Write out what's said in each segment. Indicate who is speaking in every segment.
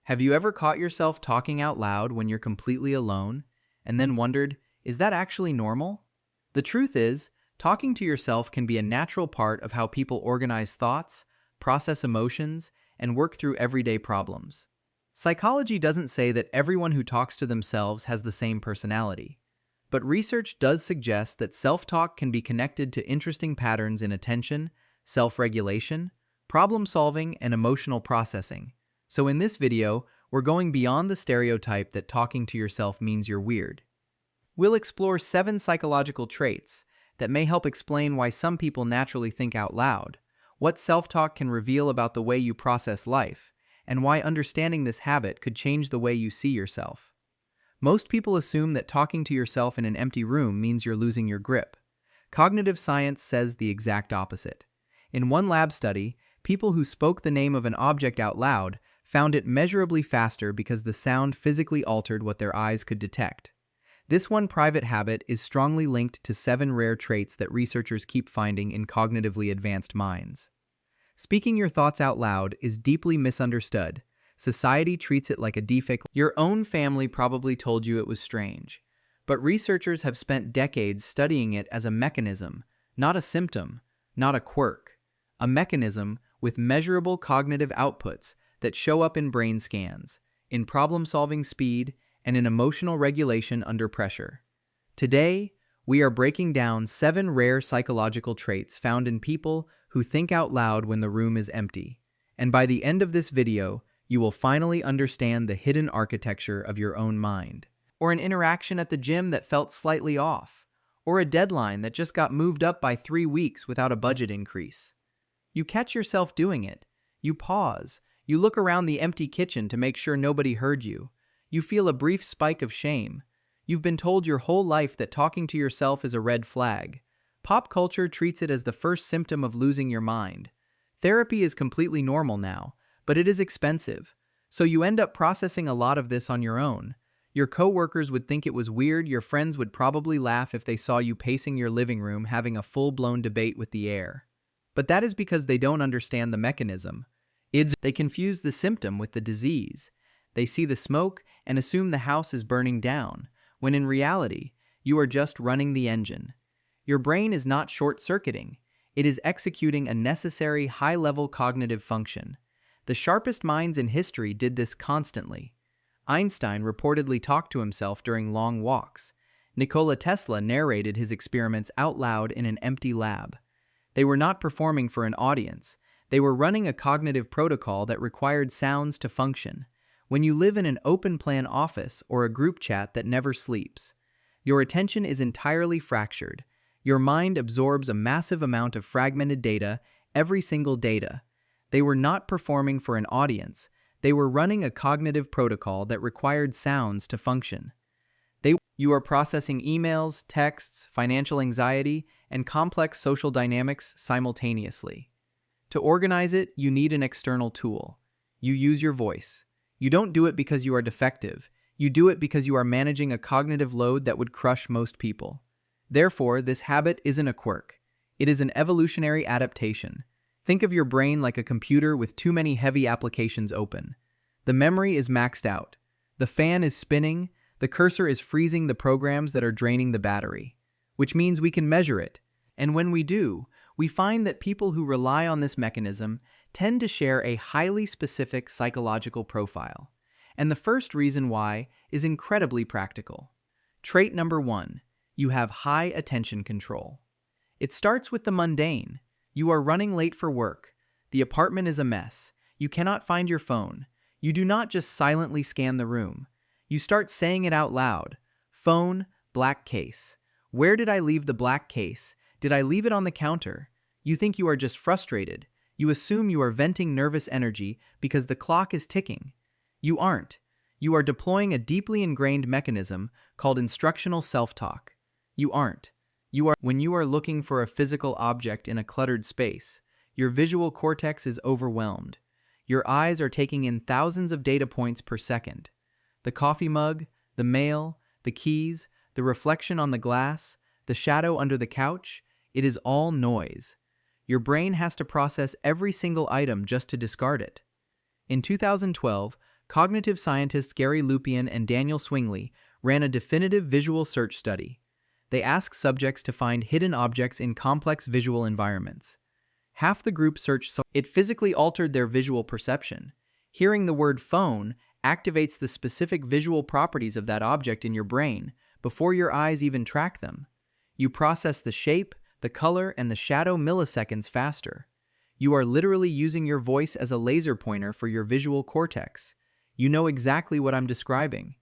Speaker 1: Have you ever caught yourself talking out loud when you're completely alone, and then wondered, is that actually normal? The truth is, talking to yourself can be a natural part of how people organize thoughts, process emotions, and work through everyday problems. Psychology doesn't say that everyone who talks to themselves has the same personality, but research does suggest that self-talk can be connected to interesting patterns in attention, self-regulation, problem-solving, and emotional processing. So in this video, we're going beyond the stereotype that talking to yourself means you're weird. We'll explore 7 psychological traits that may help explain why some people naturally think out loud, what self-talk can reveal about the way you process life, and why understanding this habit could change the way you see yourself. Most people assume that talking to yourself in an empty room means you're losing your grip. Cognitive science says the exact opposite. In one lab study, people who spoke the name of an object out loud found it measurably faster because the sound physically altered what their eyes could detect. This one private habit is strongly linked to 7 rare traits that researchers keep finding in cognitively advanced minds. Speaking your thoughts out loud is deeply misunderstood. Society treats it like a defect. Your own family probably told you it was strange, but researchers have spent decades studying it as a mechanism, not a symptom, not a quirk. A mechanism with measurable cognitive outputs that show up in brain scans, in problem-solving speed, and in emotional regulation under pressure. Today, we are breaking down 7 rare psychological traits found in people who think out loud when the room is empty. And by the end of this video, you will finally understand the hidden architecture of your own mind. Or an interaction at the gym that felt slightly off. Or a deadline that just got moved up by 3 weeks without a budget increase. You catch yourself doing it. You pause. You look around the empty kitchen to make sure nobody heard you. You feel a brief spike of shame. You've been told your whole life that talking to yourself is a red flag. Pop culture treats it as the first symptom of losing your mind. Therapy is completely normal now, but it is expensive. So you end up processing a lot of this on your own. Your coworkers would think it was weird. Your friends would probably laugh if they saw you pacing your living room having a full-blown debate with the air. But that is because they don't understand the mechanism. They confuse the symptom with the disease. They see the smoke and assume the house is burning down, when in reality, you are just running the engine. Your brain is not short-circuiting. It is executing a necessary high-level cognitive function. The sharpest minds in history did this constantly. Einstein reportedly talked to himself during long walks. Nikola Tesla narrated his experiments out loud in an empty lab. They were not performing for an audience. They were running a cognitive protocol that required sounds to function. When you live in an open-plan office or a group chat that never sleeps, your attention is entirely fractured. Your mind absorbs a massive amount of fragmented data, every single data. They were not performing for an audience. They were running a cognitive protocol that required sounds to function. You are processing emails, texts, financial anxiety, and complex social dynamics simultaneously. To organize it, you need an external tool. You use your voice. You don't do it because you are defective. You do it because you are managing a cognitive load that would crush most people. Therefore, this habit isn't a quirk. It is an evolutionary adaptation. Think of your brain like a computer with too many heavy applications open. The memory is maxed out. The fan is spinning. The cursor is freezing the programs that are draining the battery, which means we can measure it. And when we do, we find that people who rely on this mechanism tend to share a highly specific psychological profile. And the first reason why is incredibly practical. Trait number 1, you have high attention control. It starts with the mundane. You are running late for work. The apartment is a mess. You cannot find your phone. You do not just silently scan the room. You start saying it out loud. Phone, black case. Where did I leave the black case? Did I leave it on the counter? You think you are just frustrated. You assume you are venting nervous energy because the clock is ticking. You aren't. You are deploying a deeply ingrained mechanism called instructional self-talk. You aren't. When you are looking for a physical object in a cluttered space, your visual cortex is overwhelmed. Your eyes are taking in thousands of data points per second. The coffee mug, the mail, the keys, the reflection on the glass, the shadow under the couch, it is all noise. Your brain has to process every single item just to discard it. In 2012, cognitive scientists Gary Lupien and Daniel Swingley ran a definitive visual search study. They asked subjects to find hidden objects in complex visual environments. Half the group searched it physically altered their visual perception. Hearing the word phone activates the specific visual properties of that object in your brain before your eyes even track them. You process the shape, the color, and the shadow milliseconds faster. You are literally using your voice as a laser pointer for your visual cortex. You know exactly what I'm describing.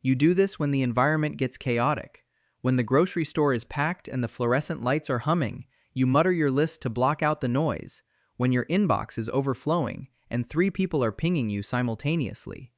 Speaker 1: You do this when the environment gets chaotic. When the grocery store is packed and the fluorescent lights are humming, you mutter your list to block out the noise. When your inbox is overflowing and 3 people are pinging you simultaneously,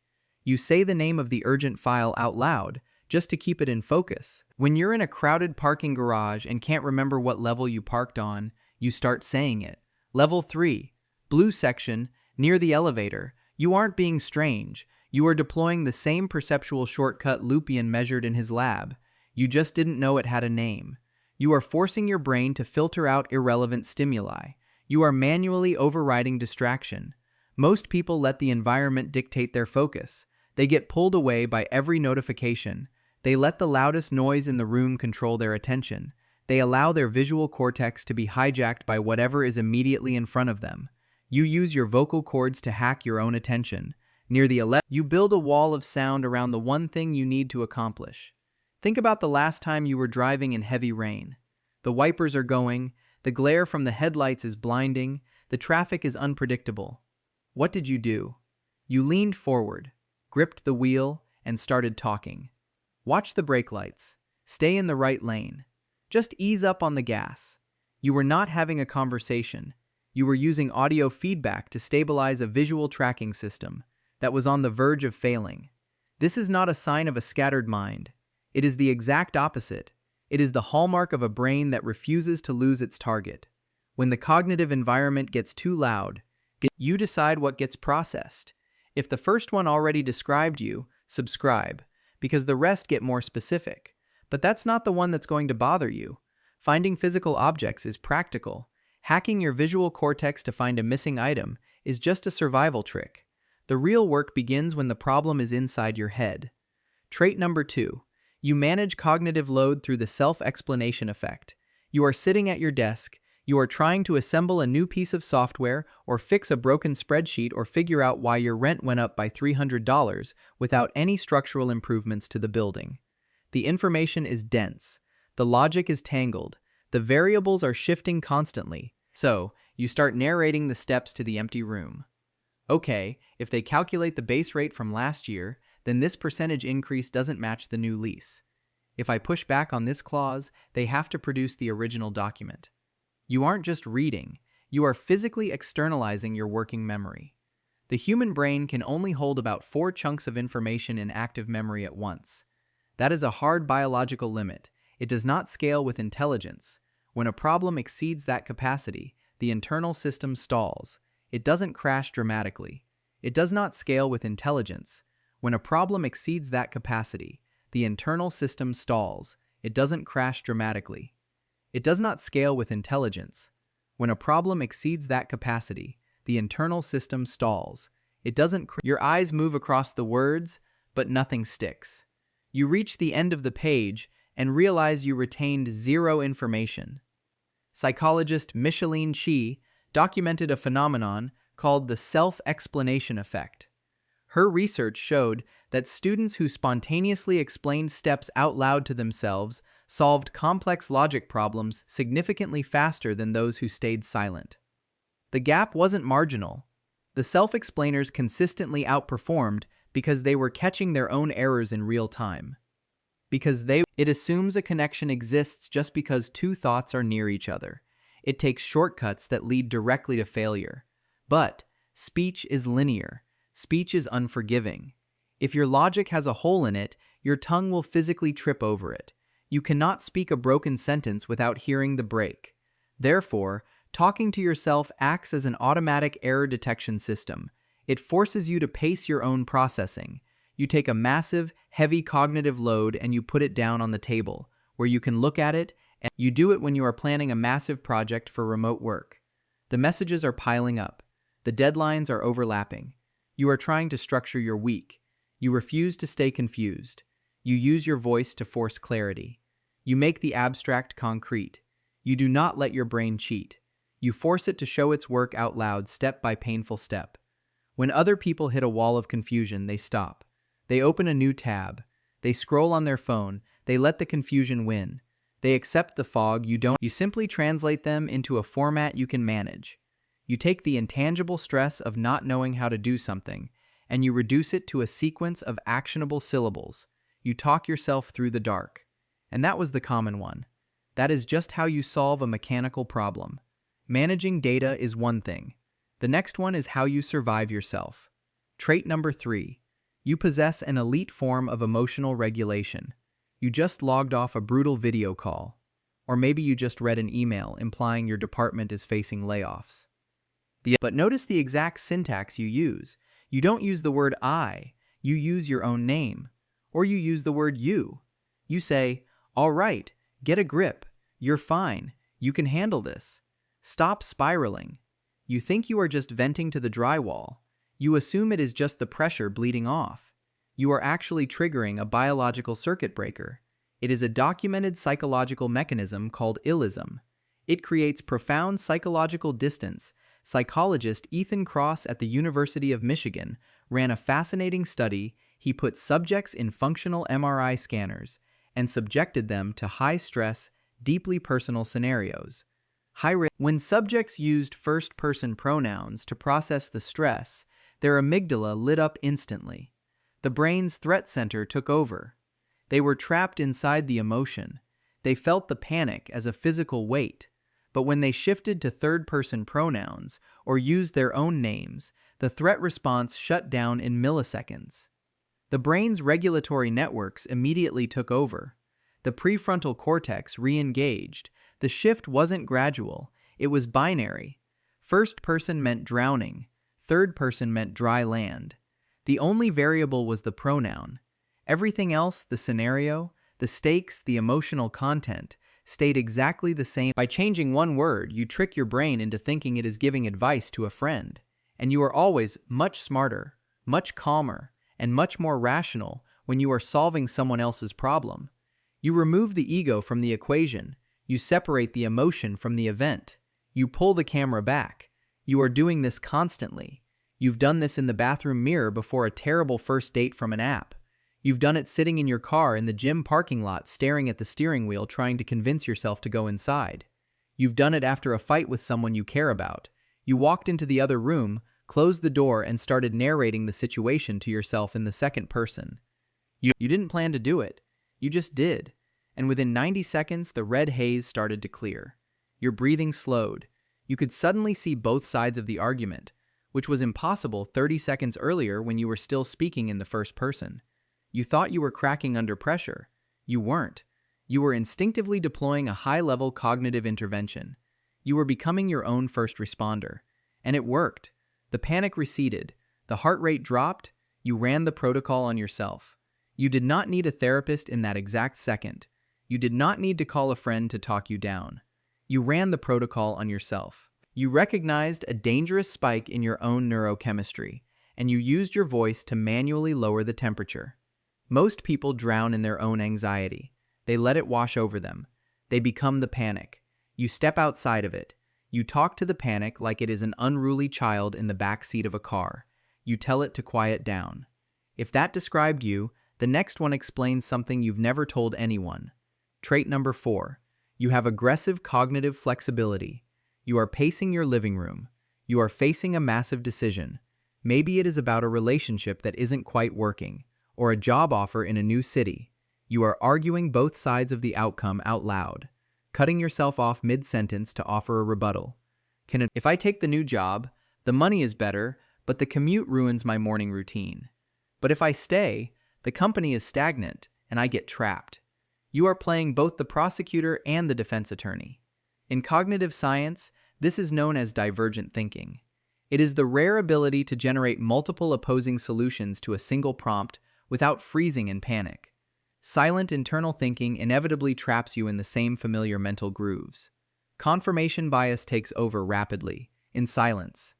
Speaker 1: you say the name of the urgent file out loud just to keep it in focus. When you're in a crowded parking garage and can't remember what level you parked on, you start saying it. Level 3, blue section, near the elevator. You aren't being strange. You are deploying the same perceptual shortcut Lupien measured in his lab. You just didn't know it had a name. You are forcing your brain to filter out irrelevant stimuli. You are manually overriding distraction. Most people let the environment dictate their focus. They get pulled away by every notification. They let the loudest noise in the room control their attention. They allow their visual cortex to be hijacked by whatever is immediately in front of them. You use your vocal cords to hack your own attention. Near the 11th, you build a wall of sound around the one thing you need to accomplish. Think about the last time you were driving in heavy rain. The wipers are going, the glare from the headlights is blinding, the traffic is unpredictable. What did you do? You leaned forward, gripped the wheel, and started talking. Watch the brake lights. Stay in the right lane. Just ease up on the gas. You were not having a conversation. You were using audio feedback to stabilize a visual tracking system that was on the verge of failing. This is not a sign of a scattered mind. It is the exact opposite. It is the hallmark of a brain that refuses to lose its target. When the cognitive environment gets too loud, you decide what gets processed. If the first one already described you, subscribe, because the rest get more specific. But that's not the one that's going to bother you. Finding physical objects is practical. Hacking your visual cortex to find a missing item is just a survival trick. The real work begins when the problem is inside your head. Trait number 2. You manage cognitive load through the self-explanation effect. You are sitting at your desk. You are trying to assemble a new piece of software or fix a broken spreadsheet or figure out why your rent went up by $300 without any structural improvements to the building. The information is dense. The logic is tangled. The variables are shifting constantly. So, you start narrating the steps to the empty room. Okay, if they calculate the base rate from last year, then this percentage increase doesn't match the new lease. If I push back on this clause, they have to produce the original document. You aren't just reading, you are physically externalizing your working memory. The human brain can only hold about 4 chunks of information in active memory at once. That is a hard biological limit. It does not scale with intelligence. When a problem exceeds that capacity, the internal system stalls. It doesn't crash dramatically. It does not scale with intelligence. When a problem exceeds that capacity, the internal system stalls. It doesn't crash dramatically. It does not scale with intelligence. When a problem exceeds that capacity, the internal system stalls. It doesn't Your eyes move across the words, but nothing sticks. You reach the end of the page and realize you retained 0 information. Psychologist Micheline Chi documented a phenomenon called the self-explanation effect. Her research showed that students who spontaneously explained steps out loud to themselves solved complex logic problems significantly faster than those who stayed silent. The gap wasn't marginal. The self-explainers consistently outperformed because they were catching their own errors in real time. It assumes a connection exists just because 2 thoughts are near each other. It takes shortcuts that lead directly to failure. But speech is linear. Speech is unforgiving. If your logic has a hole in it, your tongue will physically trip over it. You cannot speak a broken sentence without hearing the break. Therefore, talking to yourself acts as an automatic error detection system. It forces you to pace your own processing. You take a massive, heavy cognitive load and you put it down on the table, where you can look at it, and you do it when you are planning a massive project for remote work. The messages are piling up. The deadlines are overlapping. You are trying to structure your week. You refuse to stay confused. You use your voice to force clarity. You make the abstract concrete. You do not let your brain cheat. You force it to show its work out loud step by painful step. When other people hit a wall of confusion, they stop. They open a new tab. They scroll on their phone. They let the confusion win. They accept the fog you don't. You simply translate them into a format you can manage. You take the intangible stress of not knowing how to do something, and you reduce it to a sequence of actionable syllables. You talk yourself through the dark. And that was the common one. That is just how you solve a mechanical problem. Managing data is one thing. The next one is how you survive yourself. Trait number 3. You possess an elite form of emotional regulation. You just logged off a brutal video call. Or maybe you just read an email implying your department is facing layoffs. But notice the exact syntax you use. You don't use the word I, you use your own name. Or you use the word you. You say, "All right, get a grip. You're fine. You can handle this. Stop spiraling." You think you are just venting to the drywall. You assume it is just the pressure bleeding off. You are actually triggering a biological circuit breaker. It is a documented psychological mechanism called illism. It creates profound psychological distance. Psychologist Ethan Kross at the University of Michigan ran a fascinating study. He put subjects in functional MRI scanners and subjected them to high-stress, deeply personal scenarios. When subjects used first-person pronouns to process the stress, their amygdala lit up instantly. The brain's threat center took over. They were trapped inside the emotion. They felt the panic as a physical weight. But when they shifted to third-person pronouns or used their own names, the threat response shut down in milliseconds. The brain's regulatory networks immediately took over. The prefrontal cortex re-engaged. The shift wasn't gradual, it was binary. First person meant drowning, third person meant dry land. The only variable was the pronoun. Everything else, the scenario, the stakes, the emotional content, stayed exactly the same. By changing one word, you trick your brain into thinking it is giving advice to a friend. And you are always much smarter, much calmer, and much more rational when you are solving someone else's problem. You remove the ego from the equation. You separate the emotion from the event. You pull the camera back. You are doing this constantly. You've done this in the bathroom mirror before a terrible first date from an app. You've done it sitting in your car in the gym parking lot staring at the steering wheel trying to convince yourself to go inside. You've done it after a fight with someone you care about. You walked into the other room, closed the door, and started narrating the situation to yourself in the second person. You didn't plan to do it. You just did. And within 90 seconds, the red haze started to clear. Your breathing slowed. You could suddenly see both sides of the argument, which was impossible 30 seconds earlier when you were still speaking in the first person. You thought you were cracking under pressure. You weren't. You were instinctively deploying a high-level cognitive intervention. You were becoming your own first responder. And it worked. The panic receded. The heart rate dropped. You ran the protocol on yourself. You did not need a therapist in that exact second. You did not need to call a friend to talk you down. You ran the protocol on yourself. You recognized a dangerous spike in your own neurochemistry, and you used your voice to manually lower the temperature. Most people drown in their own anxiety. They let it wash over them. They become the panic. You step outside of it. You talk to the panic like it is an unruly child in the back seat of a car. You tell it to quiet down. If that described you, the next one explains something you've never told anyone. Trait number 4. You have aggressive cognitive flexibility. You are pacing your living room. You are facing a massive decision. Maybe it is about a relationship that isn't quite working, or a job offer in a new city. You are arguing both sides of the outcome out loud, cutting yourself off mid-sentence to offer a rebuttal. If I take the new job, the money is better, but the commute ruins my morning routine. But if I stay, the company is stagnant, and I get trapped. You are playing both the prosecutor and the defense attorney. In cognitive science, this is known as divergent thinking. It is the rare ability to generate multiple opposing solutions to a single prompt without freezing in panic. Silent internal thinking inevitably traps you in the same familiar mental grooves. Confirmation bias takes over rapidly, in silence.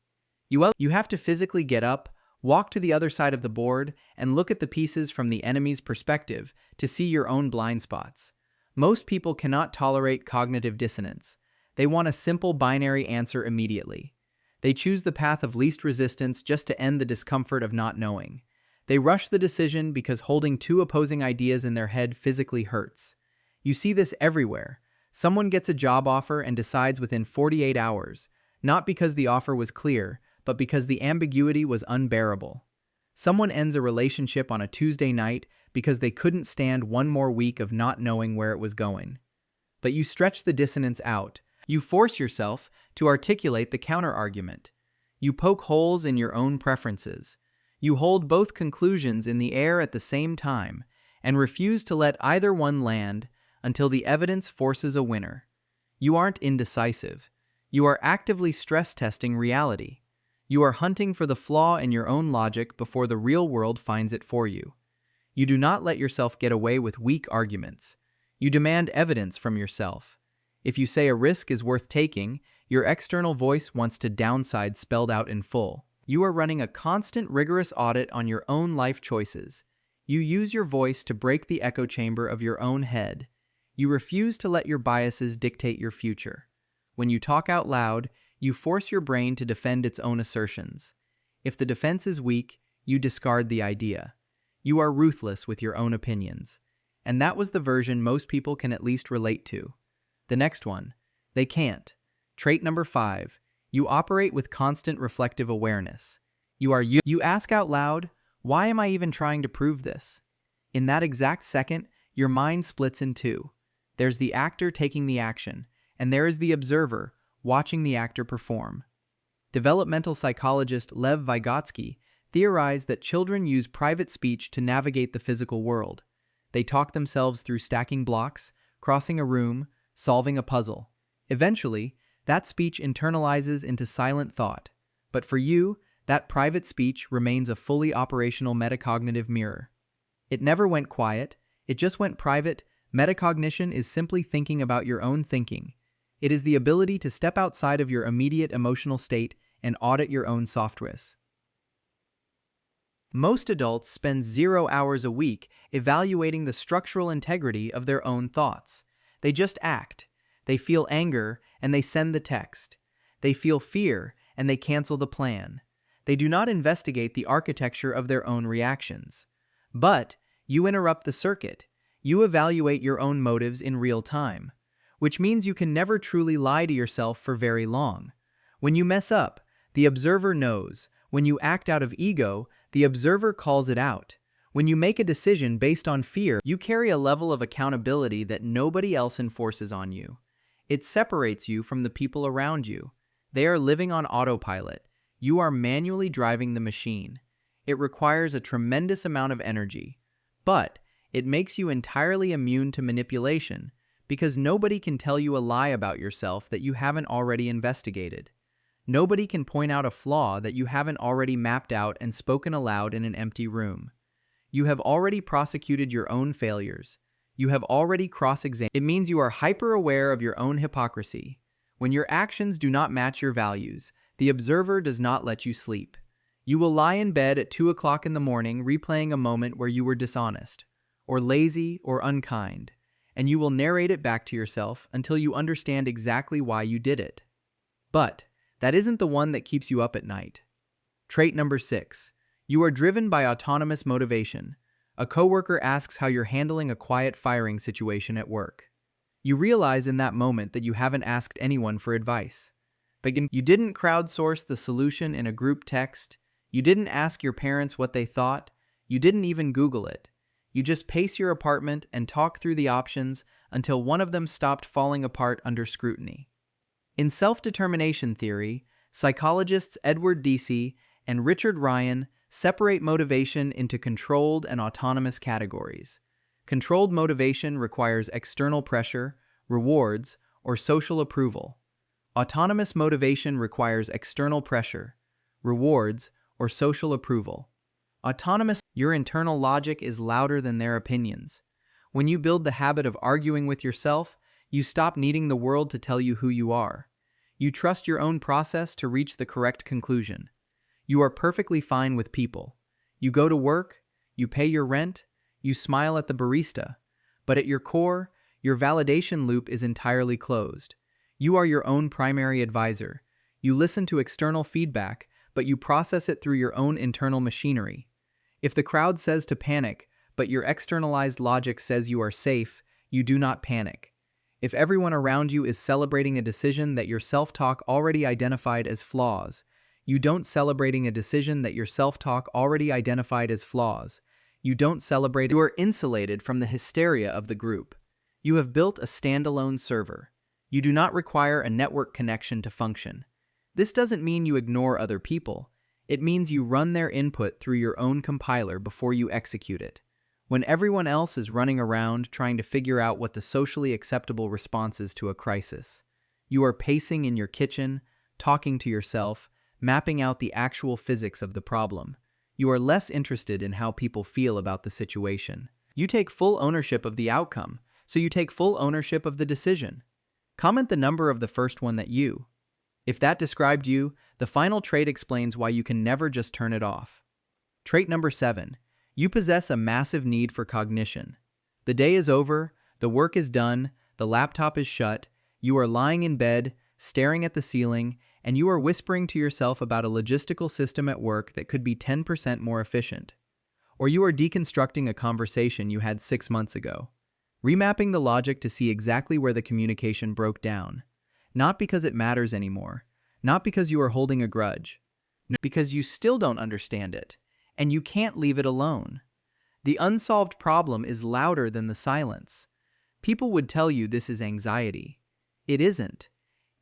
Speaker 1: You have to physically get up, Walk to the other side of the board and look at the pieces from the enemy's perspective to see your own blind spots. Most people cannot tolerate cognitive dissonance. They want a simple binary answer immediately. They choose the path of least resistance just to end the discomfort of not knowing. They rush the decision because holding two opposing ideas in their head physically hurts. You see this everywhere. Someone gets a job offer and decides within 48 hours, not because the offer was clear, but because the ambiguity was unbearable. Someone ends a relationship on a Tuesday night because they couldn't stand one more week of not knowing where it was going. But you stretch the dissonance out. You force yourself to articulate the counterargument. You poke holes in your own preferences. You hold both conclusions in the air at the same time and refuse to let either one land until the evidence forces a winner. You aren't indecisive. You are actively stress testing reality. You are hunting for the flaw in your own logic before the real world finds it for you. You do not let yourself get away with weak arguments. You demand evidence from yourself. If you say a risk is worth taking, your external voice wants to downside spelled out in full. You are running a constant, rigorous audit on your own life choices. You use your voice to break the echo chamber of your own head. You refuse to let your biases dictate your future. When you talk out loud, you force your brain to defend its own assertions. If the defense is weak, you discard the idea. You are ruthless with your own opinions. And that was the version most people can at least relate to. The next one, they can't. Trait number 5, you operate with constant reflective awareness. You ask out loud, why am I even trying to prove this? In that exact second, your mind splits in two. There's the actor taking the action, and there is the observer watching the actor perform. Developmental psychologist Lev Vygotsky theorized that children use private speech to navigate the physical world. They talk themselves through stacking blocks, crossing a room, solving a puzzle. Eventually, that speech internalizes into silent thought. But for you, that private speech remains a fully operational metacognitive mirror. It never went quiet, it just went private. Metacognition is simply thinking about your own thinking. It is the ability to step outside of your immediate emotional state and audit your own software. Most adults spend 0 hours a week evaluating the structural integrity of their own thoughts. They just act. They feel anger and they send the text. They feel fear and they cancel the plan. They do not investigate the architecture of their own reactions. But you interrupt the circuit. You evaluate your own motives in real time, which means you can never truly lie to yourself for very long. When you mess up, the observer knows. When you act out of ego, the observer calls it out. When you make a decision based on fear, you carry a level of accountability that nobody else enforces on you. It separates you from the people around you. They are living on autopilot. You are manually driving the machine. It requires a tremendous amount of energy, but it makes you entirely immune to manipulation because nobody can tell you a lie about yourself that you haven't already investigated. Nobody can point out a flaw that you haven't already mapped out and spoken aloud in an empty room. You have already prosecuted your own failures. You have already cross-examined. It means you are hyper-aware of your own hypocrisy. When your actions do not match your values, the observer does not let you sleep. You will lie in bed at 2 o'clock in the morning replaying a moment where you were dishonest, or lazy, or unkind, and you will narrate it back to yourself until you understand exactly why you did it. But that isn't the one that keeps you up at night. Trait number 6. You are driven by autonomous motivation. A coworker asks how you're handling a quiet firing situation at work. You realize in that moment that you haven't asked anyone for advice. But you didn't crowdsource the solution in a group text. You didn't ask your parents what they thought. You didn't even Google it. You just pace your apartment and talk through the options until one of them stopped falling apart under scrutiny. In self-determination theory, psychologists Edward Deci and Richard Ryan separate motivation into controlled and autonomous categories. Controlled motivation requires external pressure, rewards, or social approval. Autonomous motivation requires external pressure, rewards, or social approval. Your internal logic is louder than their opinions. When you build the habit of arguing with yourself, you stop needing the world to tell you who you are. You trust your own process to reach the correct conclusion. You are perfectly fine with people. You go to work, you pay your rent, you smile at the barista. But at your core, your validation loop is entirely closed. You are your own primary advisor. You listen to external feedback, but you process it through your own internal machinery. If the crowd says to panic, but your externalized logic says you are safe, you do not panic. If everyone around you is celebrating a decision that your self-talk already identified as flaws, you don't celebrating a decision that your self-talk already identified as flaws. You don't celebrate. You are insulated from the hysteria of the group. You have built a standalone server. You do not require a network connection to function. This doesn't mean you ignore other people. It means you run their input through your own compiler before you execute it. When everyone else is running around trying to figure out what the socially acceptable response is to a crisis, you are pacing in your kitchen, talking to yourself, mapping out the actual physics of the problem. You are less interested in how people feel about the situation. You take full ownership of the outcome, so you take full ownership of the decision. Comment the number of the first one that you. If that described you, the final trait explains why you can never just turn it off. Trait number 7. You possess a massive need for cognition. The day is over, the work is done, the laptop is shut, you are lying in bed, staring at the ceiling, and you are whispering to yourself about a logistical system at work that could be 10% more efficient. Or you are deconstructing a conversation you had 6 months ago, remapping the logic to see exactly where the communication broke down. Not because it matters anymore, not because you are holding a grudge, because you still don't understand it, and you can't leave it alone. The unsolved problem is louder than the silence. People would tell you this is anxiety. It isn't.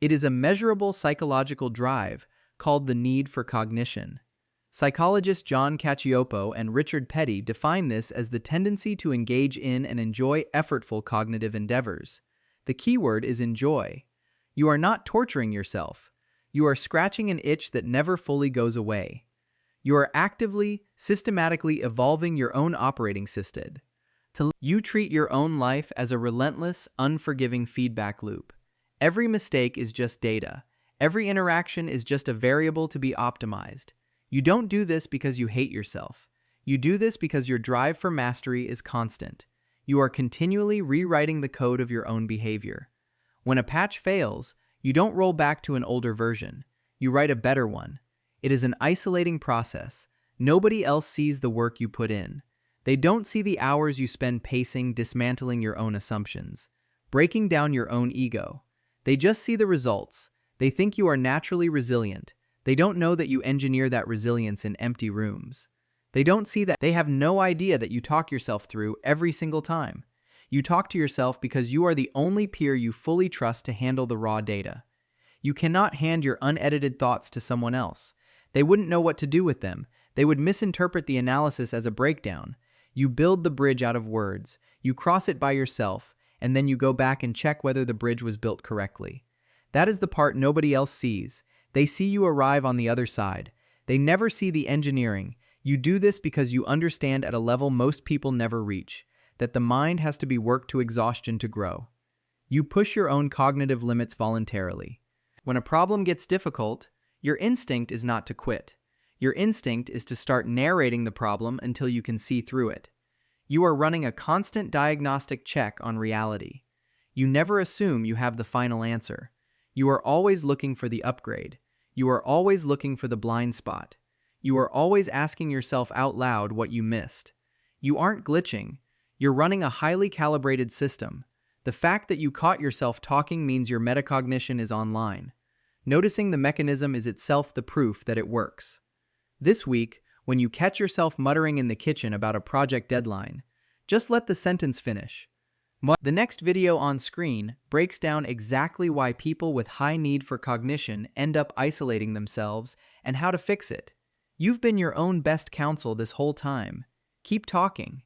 Speaker 1: It is a measurable psychological drive called the need for cognition. Psychologists John Cacioppo and Richard Petty define this as the tendency to engage in and enjoy effortful cognitive endeavors. The key word is enjoy. You are not torturing yourself. You are scratching an itch that never fully goes away. You are actively, systematically evolving your own operating system. You treat your own life as a relentless, unforgiving feedback loop. Every mistake is just data. Every interaction is just a variable to be optimized. You don't do this because you hate yourself. You do this because your drive for mastery is constant. You are continually rewriting the code of your own behavior. When a patch fails, you don't roll back to an older version. You write a better one. It is an isolating process. Nobody else sees the work you put in. They don't see the hours you spend pacing, dismantling your own assumptions, breaking down your own ego. They just see the results. They think you are naturally resilient. They don't know that you engineer that resilience in empty rooms. They don't see that. They have no idea that you talk yourself through every single time. You talk to yourself because you are the only peer you fully trust to handle the raw data. You cannot hand your unedited thoughts to someone else. They wouldn't know what to do with them. They would misinterpret the analysis as a breakdown. You build the bridge out of words. You cross it by yourself, and then you go back and check whether the bridge was built correctly. That is the part nobody else sees. They see you arrive on the other side. They never see the engineering. You do this because you understand at a level most people never reach, that the mind has to be worked to exhaustion to grow. You push your own cognitive limits voluntarily. When a problem gets difficult, your instinct is not to quit. Your instinct is to start narrating the problem until you can see through it. You are running a constant diagnostic check on reality. You never assume you have the final answer. You are always looking for the upgrade. You are always looking for the blind spot. You are always asking yourself out loud what you missed. You aren't glitching. You're running a highly calibrated system. The fact that you caught yourself talking means your metacognition is online. Noticing the mechanism is itself the proof that it works. This week, when you catch yourself muttering in the kitchen about a project deadline, just let the sentence finish. The next video on screen breaks down exactly why people with high need for cognition end up isolating themselves and how to fix it. You've been your own best counsel this whole time. Keep talking.